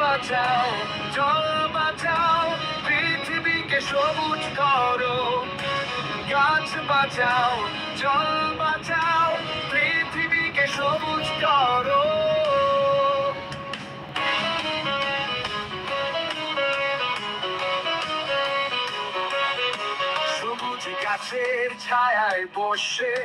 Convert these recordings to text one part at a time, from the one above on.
বাঁচাও, জল বাঁচাও, পৃথিবীকে সবুজ করো। গাছ বাঁচাও, জল বাঁচাও, পৃথিবীকে সবুজ করো। সবুজ গাছের ছায়ায় বসে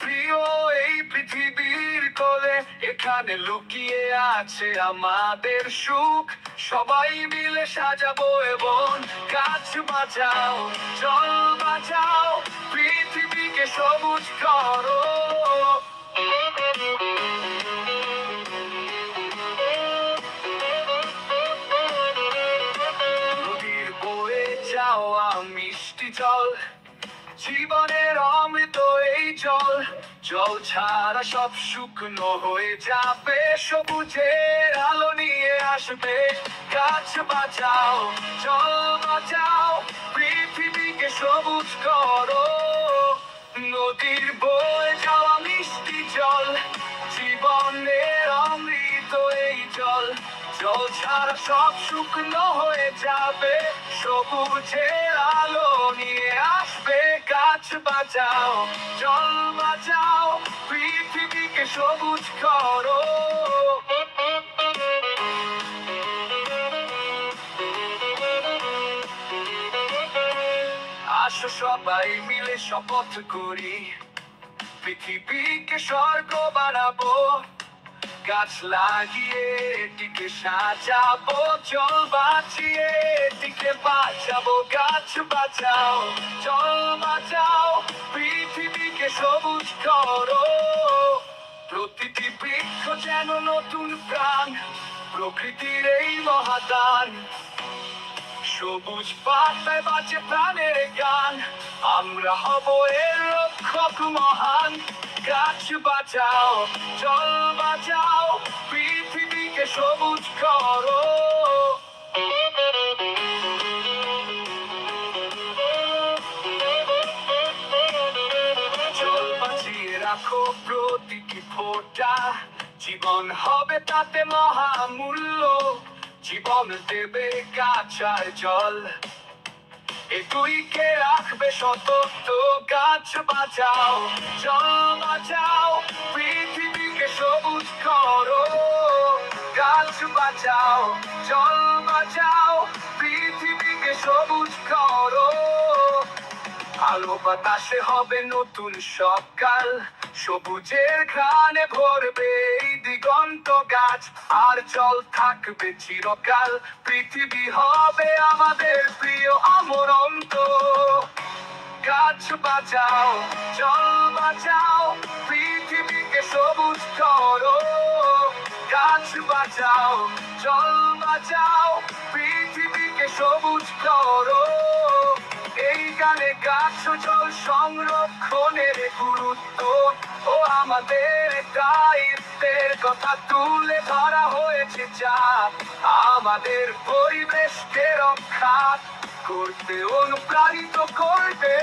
প্রিয় এই পৃথিবীর কোলে, এখানে লুকিয়ে আছে আমাদের সুখ। সবাই মিলে সাজাবো এবং গাছ বাঁচাও, জল বাঁচাও, পৃথিবীকে সবুজ করো। নদীর বয়ে যাওয়া মিষ্টি জল, জীবনের অমৃত এই জল। জল ছাড়া সব শুকনো হয়ে যাবে, সবুজের আলো নিয়ে আসবে। গাছ বাঁচাও, জল বাঁচাও, পৃথিবীকে সবুজ করো। নদীর বয়ে যাওয়া মিষ্টি জল, জীবনের অমৃত এই জল। জল ছাড়া সব শুকনো হয়ে যাবে, সবুজের আলো নিয়ে আসবে। গাছ বাঁচাও, জল বাঁচাও, পৃথিবীকে সবুজ করো। আসো সবাই মিলে শপথ করি, পৃথিবীকে স্বর্গ বানাবো। গাছ লাগিয়ে এটিকে সাজাবো, জল বাঁচিয়ে এটিকে বাঁচাবো। গাছ বাঁচাও, জল বাঁচাও, পৃথিবীকে সবুজ করো। প্রতিটি বৃক্ষ যেন নতুন প্রাণ, প্রকৃতির এই মহাদান। সবুজ পাতায় বাঁচে প্রাণের গান, আমরা হব এর রক্ষক মহান। গাছ বাঁচাও, জল বাঁচাও, পৃথিবীকে সবুজ করো। জল বাঁচিয়ে রাখো প্রতিটি ফোঁটা, জীবন হবে তাতে মহামূল্য। জীবন দেবে গাছ আর জল, এ দুইকে রাখবে সতত। গাছ বাঁচাও, জল বাঁচাও, পৃথিবীকে সবুজ করো। গাছ বাঁচাও, জল বাঁচাও, পৃথিবীকে সবুজ করো। আলো বাতাসে হবে নতুন সকাল, সবুজের ঘ্রাণে ভরবে এই দিগন্ত। গাছ আর জল থাকবে চিরকাল, পৃথিবী হবে আমাদের প্রিয় অমরন্ত। গাছ বাঁচাও, জল বাঁচাও, পৃথিবীকে সবুজ করো। গাছ বাঁচাও, জল বাঁচাও, পৃথিবীকে সবুজ করো। এই গানে গাছ ও জল সংরক্ষণের গুরুত্ব ও আমাদের দায়িত্বের কথা তুলে ধরা হয়েছে, যা আমাদের পরিবেশকে রক্ষা করতে অনুপ্রাণিত করবে।